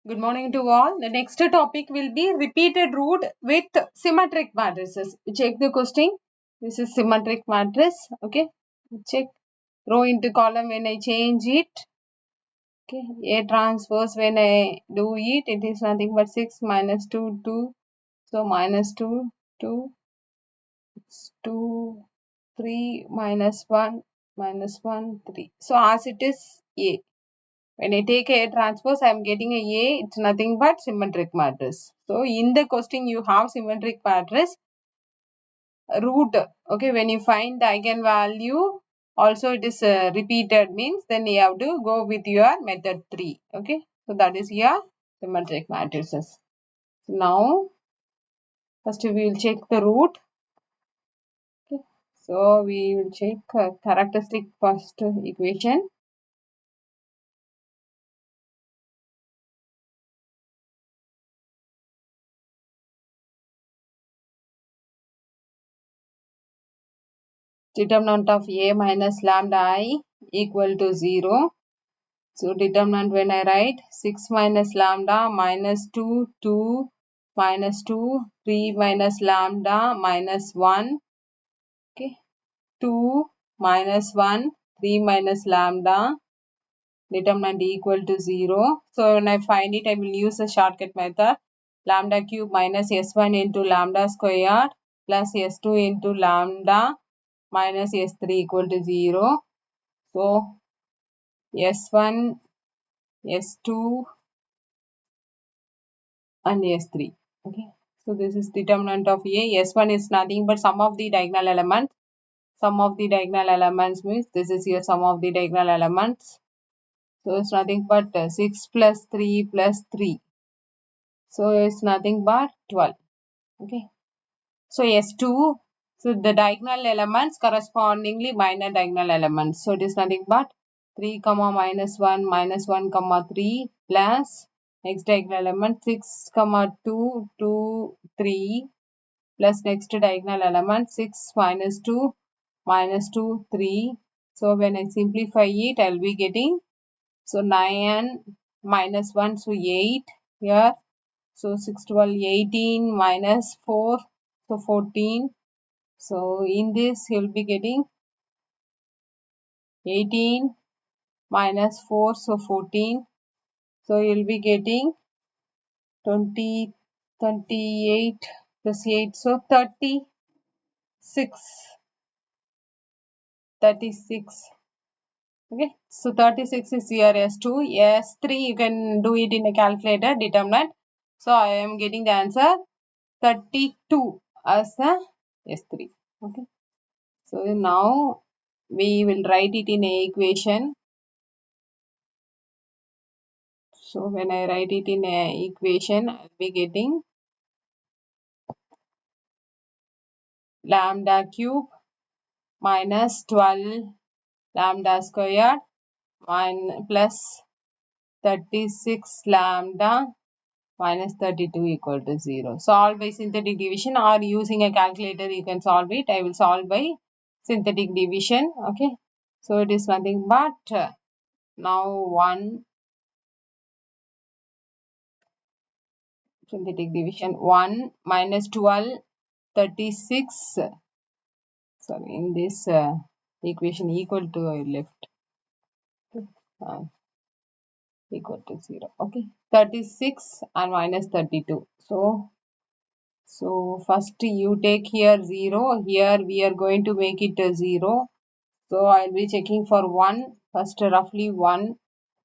Good morning to all. The next topic will be repeated root with symmetric matrices. Check the question. This is symmetric matrix. Okay. Check row into column when I change it. Okay. A transpose when I do it. It is nothing but 6 minus 2, 2. So minus 2, 2, 2, 3 minus 1, minus 1, 3. So as it is A. When I take A transpose, I am getting a A. It's nothing but symmetric matrix. So in the question, you have symmetric matrix root. Okay, when you find the eigenvalue, also it is repeated means then you have to go with your method 3. Okay, so that is your symmetric matrices. So now, first we will check the root. Okay, so we will check characteristic first equation. Determinant of A minus lambda I equal to 0. So determinant when I write 6 minus lambda minus 2, 2 minus 2, 3 minus lambda minus 1. Okay. 2 minus 1, 3 minus lambda. Determinant equal to 0. So when I find it, I will use the shortcut method. Lambda cube minus S1 into lambda squared plus S2 into lambda minus S3 equal to 0. So S1, S2 and S3. Okay. So this is determinant of A. S1 is nothing but sum of the diagonal elements. Sum of the diagonal elements means this is your sum of the diagonal elements. So it's nothing but 6 plus 3 plus 3. So it's nothing but 12. Okay. So S2. So the diagonal elements correspondingly minor diagonal elements. So it is nothing but 3 comma minus 1 minus 1 comma 3 plus next diagonal element 6 comma 2 2 3 plus next diagonal element 6 minus 2 minus 2 3. So when I simplify it, I will be getting so 9 minus 1, so 8 here. So 6 12 18 minus 4, so 14. So in this you will be getting 18 minus 4, so 14. So you will be getting 20 28 plus 8, so 36. 36. Okay, so 36 is your S2. S3 you can do it in a calculator, determinant. So I am getting the answer 32 as the S3. Okay, so now we will write it in a equation. So when I write it in a equation, I will be getting lambda cube minus 12 lambda squared plus 36 lambda minus 32 equal to 0. Solve by synthetic division or using a calculator you can solve it. I will solve by synthetic division. Okay. So it is nothing but now 1 synthetic division 1 minus 12 36. Sorry, in this equation equal to I left uh, equal to 0. Okay. 36 and minus 32. So first you take here 0. Here we are going to make it 0. So I will be checking for 1. First roughly 1.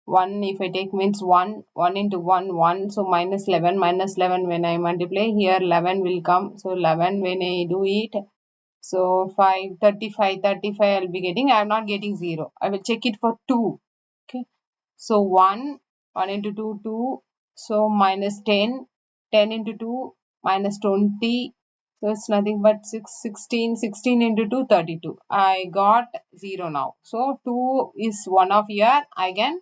1 if I take means 1. 1 into 1, 1. So minus 11. Minus 11 when I multiply. Here 11 will come. So 11 when I do it. So 5, 35, 35 I will be getting. I am not getting 0. I will check it for 2. Okay. So 1, 1 into 2, 2. So minus 10, 10 into 2, minus 20. So it's nothing but 6, 16, 16 into 2, 32. I got 0 now. So 2 is one of your eigen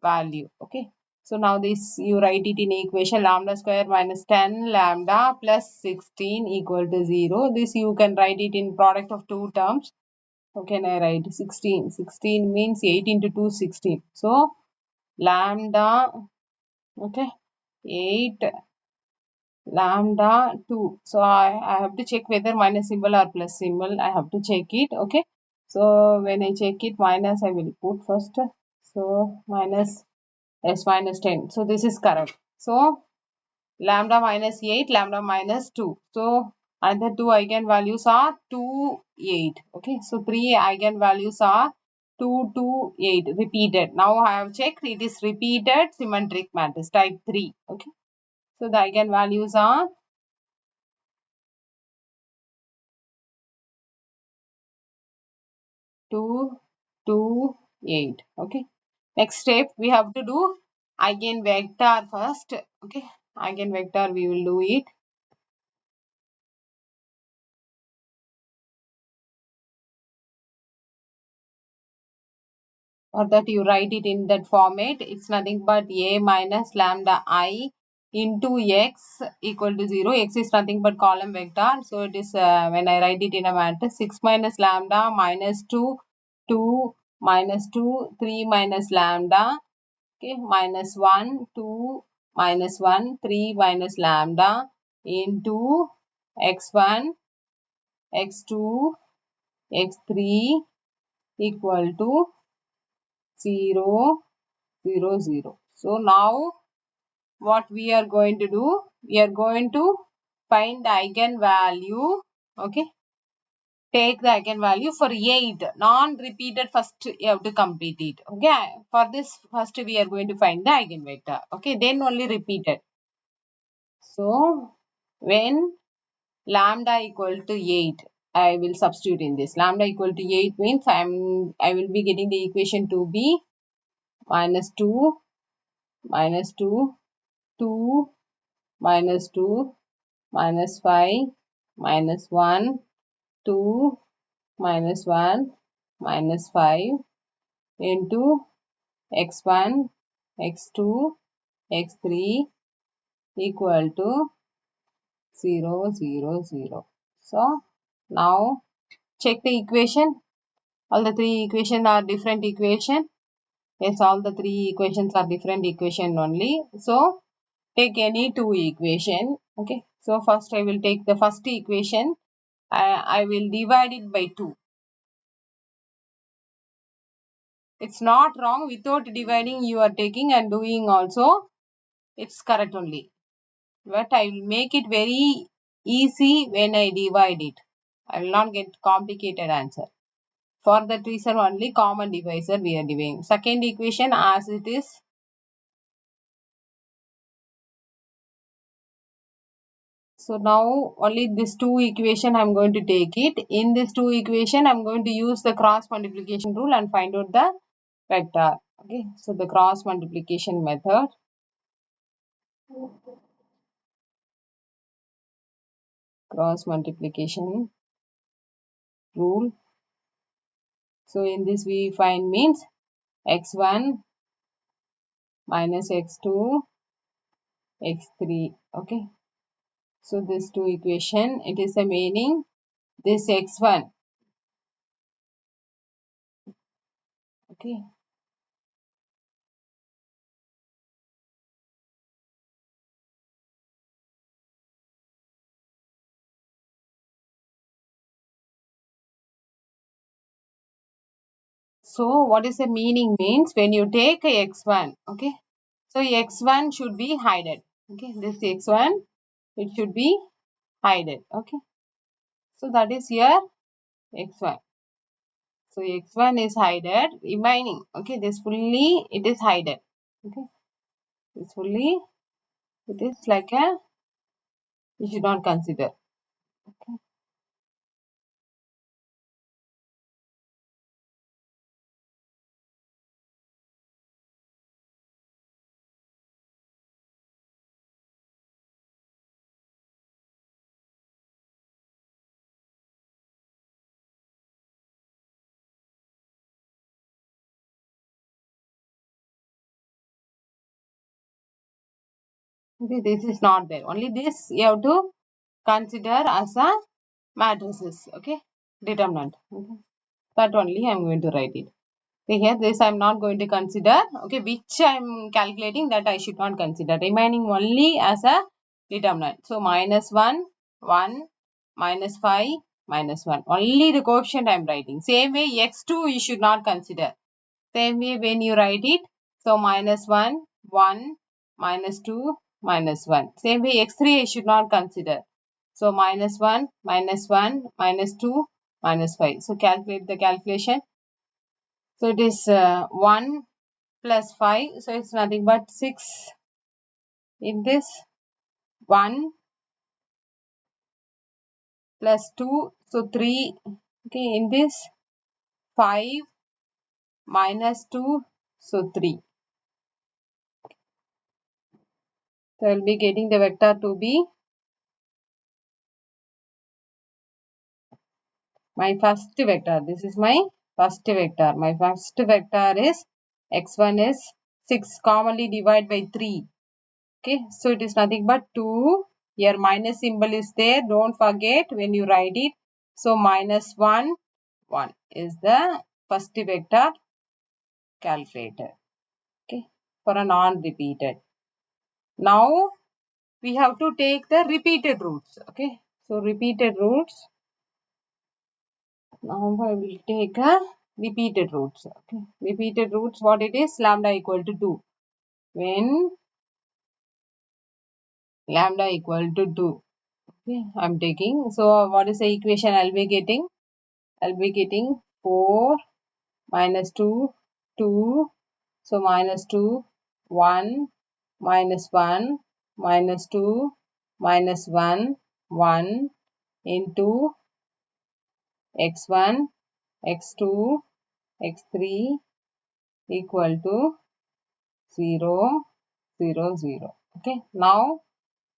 value. Okay. So now this you write it in equation lambda square minus 10 lambda plus 16 equal to 0. This you can write it in product of two terms. How can I write 16? 16 means 8 into 2, 16. So lambda, okay, 8 lambda 2. So I have to check whether minus symbol or plus symbol. I have to check it. Okay. So when I check it, minus I will put first. So minus s minus 10. So this is correct. So lambda minus 8, lambda minus 2. So another two eigenvalues are 2, 8. Okay. So three eigenvalues are 2, 2, 8 repeated. Now I have checked it is repeated symmetric matrix type 3. Okay. So the eigenvalues are 2, 2, 8. Okay. Next step we have to do eigenvector first. Okay. Eigenvector we will do it. Or that you write it in that format. It's nothing but a minus lambda I into x equal to 0. X is nothing but column vector. So it is when I write it in a matrix 6 minus lambda minus 2, 2 minus 2, 3 minus lambda. Okay, minus 1, 2 minus 1, 3 minus lambda into x1, x2, x3 equal to 0, 0, 0. So now what we are going to do, we are going to find the eigenvalue. Okay, take the eigenvalue for 8 non-repeated. First you have to complete it. Okay, for this first we are going to find the eigenvector. Okay, then only repeated. So when lambda equal to 8, I will substitute in this. Lambda equal to 8 means I will be getting the equation to be minus 2, minus 2, 2, minus 2, minus 5, minus 1, 2, minus 1, minus 5 into x1, x2, x3 equal to 0, 0, 0. So now check the equation. All the three equations are different equation. Yes, all the three equations are different equation only. So take any two equation. Okay. So first I will take the first equation. I will divide it by 2. It's not wrong. Without dividing you are taking and doing also. It's correct only. But I will make it very easy when I divide it. I will not get complicated answer. For that reason only common divisor we are dividing. Second equation as it is. So now only this two equation I am going to take it. In this two equation I am going to use the cross multiplication rule and find out the vector. Okay. So the cross multiplication method. Cross multiplication rule. So in this we find means x1 minus x2 x3. Okay. So this two equation, it is the meaning this x1. Okay. So what is the meaning means when you take a x1. Okay. So x1 should be hidden. Okay. This x1, it should be hidden. Okay. So that is here x1. So x1 is hidden, remaining. Okay. This fully it is hidden. Okay. This fully it is like a, you should not consider. Okay. Okay, this is not there. Only this you have to consider as a matrices. Okay, determinant. Okay, that only I am going to write it. Okay, here this I am not going to consider. Okay, which I am calculating, that I should not consider. Remaining only as a determinant. So minus 1, 1, minus 5, minus 1. Only the coefficient I am writing. Same way x2 you should not consider. Same way when you write it. So minus 1, 1, minus 2, minus 1. Same way x3 I should not consider. So minus 1, minus 1, minus 2, minus 5. So calculate the calculation. So it is 1 plus 5. So it's nothing but 6 in this. 1 plus 2. So 3. Okay, in this. 5 minus 2. So 3. So I'll be getting the vector to be my first vector. This is my first vector. My first vector is x1 is 6, commonly divide by 3. Okay, so it is nothing but 2. Here minus symbol is there. Don't forget when you write it. So minus 1, 1 is the first vector calculated. Okay, for a non-repeated. Now we have to take the repeated roots. Okay, so repeated roots. Now I will take a repeated roots. Okay, repeated roots, what it is? Lambda equal to 2. When lambda equal to 2. Okay, I'm taking. So what is the equation I'll be getting? I'll be getting 4 minus 2, 2. So minus 2, 1, minus 1, minus 2, minus 1, 1 into x1, x2, x3 equal to 0, 0, 0. Okay. Now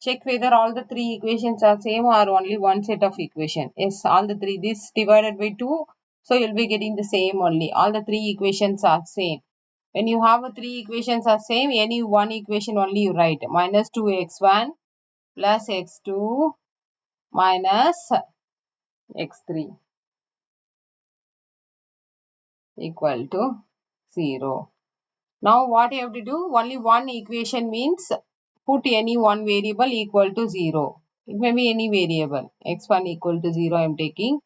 check whether all the three equations are same or only one set of equation. Yes, all the three. This divided by 2. So you'll be getting the same only. All the three equations are same. When you have a three equations are same, any one equation only you write. Minus 2x1 plus x2 minus x3 equal to 0. Now what you have to do? Only one equation means put any one variable equal to 0. It may be any variable. X1 equal to 0 I am taking.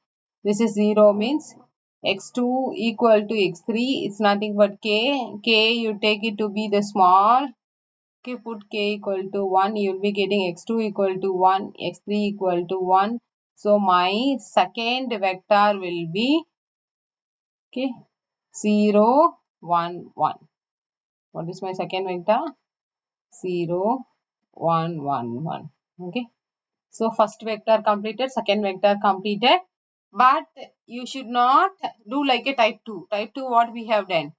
This is 0 means x2 equal to x3. It's nothing but k. K you take it to be the small. Okay, put k equal to 1. You will be getting x2 equal to 1. X3 equal to 1. So my second vector will be okay 0, 1, 1. What is my second vector? 0, 1, 1, 1. Okay. So first vector completed, second vector completed. But you should not do like a type 2. Type 2 what we have done?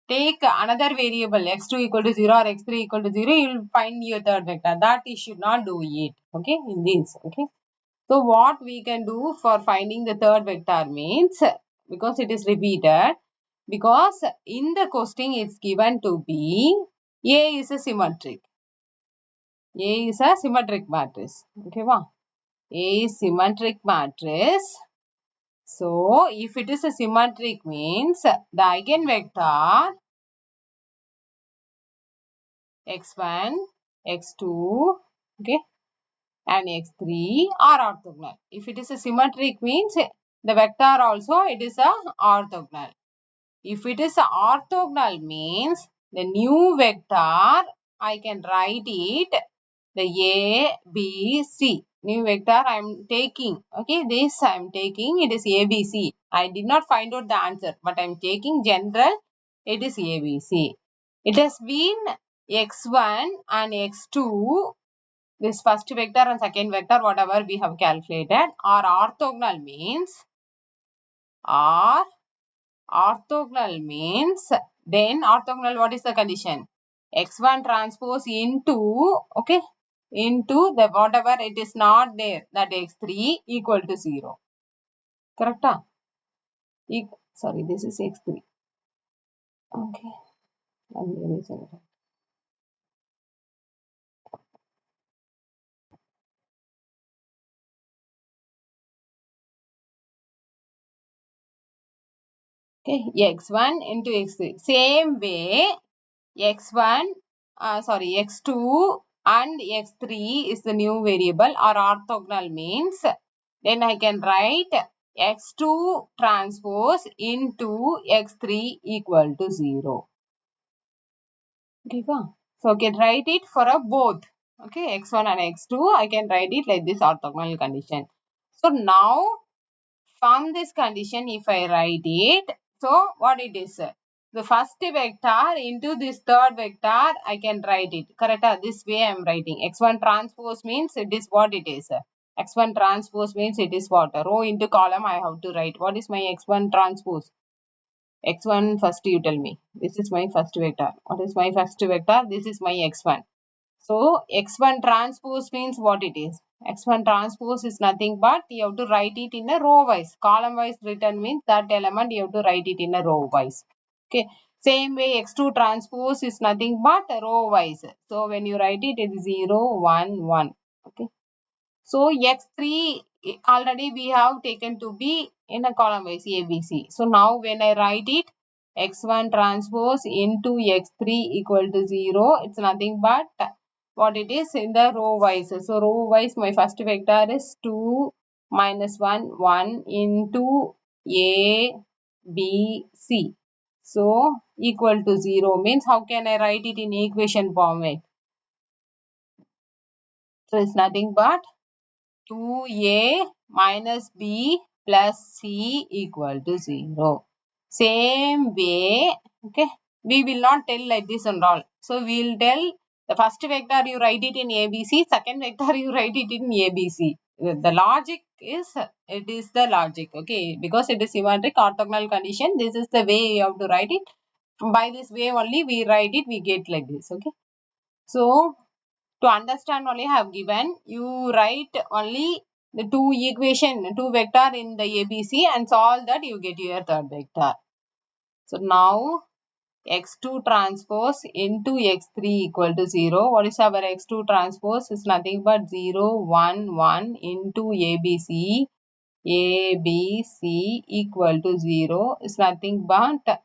Take another variable x2 equal to 0 or x3 equal to 0. You will find your third vector. That you should not do it. Okay. In this. Okay. So what we can do for finding the third vector means, because it is repeated, because in the question it's given to be A is a symmetric. A is a symmetric matrix. Okay, wow. A is symmetric matrix. So if it is a symmetric means the eigenvector x1, x2, okay, and x3 are orthogonal. If it is a symmetric means the vector also it is a orthogonal. If it is a orthogonal means the new vector I can write it the A, B, C. New vector I am taking. Okay, this I am taking. It is A, B, C. I did not find out the answer, but I am taking general. It is A, B, C. It has been x1 and x2. This first vector and second vector, whatever we have calculated, are orthogonal means, are orthogonal means, then orthogonal, what is the condition? X1 transpose into, okay, into the whatever it is not there, that x3 equal to 0. Correct? Sorry, this is x3. Okay. I'm very sorry. Okay, x1 into x3. Same way, x1, x2 and x3 is the new variable or orthogonal means, then I can write x2 transpose into x3 equal to 0. Okay, so I can write it for a both. Okay, x1 and x2, I can write it like this orthogonal condition. So now from this condition, if I write it, so what it is? The first vector into this third vector, I can write it. Correct? This way I am writing. X1 transpose means it is what it is. X1 transpose means it is what? Row into column I have to write. What is my X1 transpose? X1 first you tell me. This is my first vector. What is my first vector? This is my X1. So x1 transpose means what it is? X1 transpose is nothing but you have to write it in a row wise. Column wise written means that element you have to write it in a row wise. Okay. Same way x2 transpose is nothing but row wise. So when you write it, it is 0, 1, 1. Okay. So x3 already we have taken to be in a column wise ABC. So now when I write it, x1 transpose into x3 equal to 0, it's nothing but what it is in the row wise. So row wise my first vector is 2 minus 1 1 into A B C. So equal to 0 means how can I write it in equation format? So it's nothing but 2a minus b plus c equal to 0. Same way, okay, we will not tell like this and all. So we will tell the first vector you write it in ABC, second vector you write it in ABC. The logic is, it is the logic, okay, because it is symmetric orthogonal condition. This is the way you have to write it. By this way only we write it, we get like this, okay. So to understand only I have given, you write only the two vector in the ABC and solve that you get your third vector. So now x2 transpose into x3 equal to 0. What is our x2 transpose? Is nothing but 0, 1, 1 into ABC. ABC equal to 0 is nothing but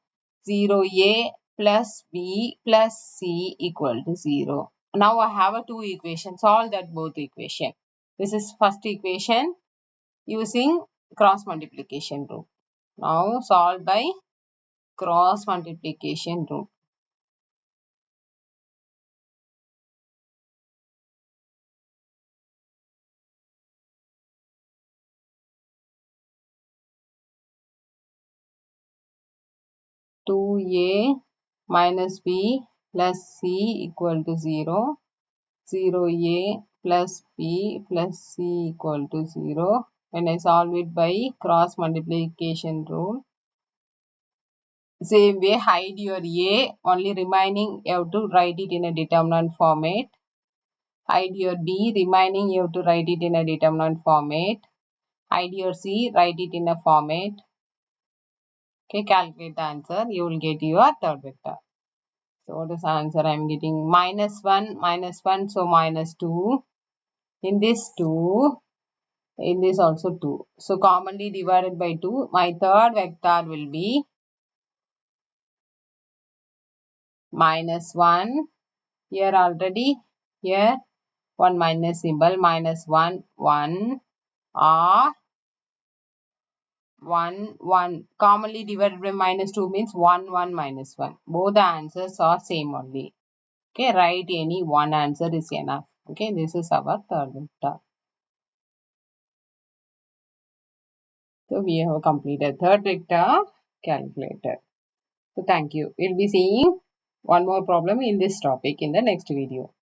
0a plus b plus c equal to 0. Now I have a two equations, solve that both equation. This is first equation using cross multiplication rule. Now solve by cross multiplication rule. Two a minus b plus c equal to 0. 0a plus b plus c equal to 0. When I solve it by cross multiplication rule, same way hide your a, only remaining you have to write it in a determinant format. Hide your b, remaining you have to write it in a determinant format. Hide your c, write it in a format. Okay, calculate the answer, you will get your third vector. So what is the answer? I am getting minus 1, so minus 2. In this 2, in this also 2. So commonly divided by 2. My third vector will be minus 1. Here already, here 1 minus symbol, minus 1, 1 or 1, 1. Commonly divided by minus 2 means 1, 1 minus 1. Both the answers are same only. Okay, write any one answer is enough. Okay, this is our third vector. So we have completed third vector calculated. So thank you. We'll be seeing one more problem in this topic in the next video.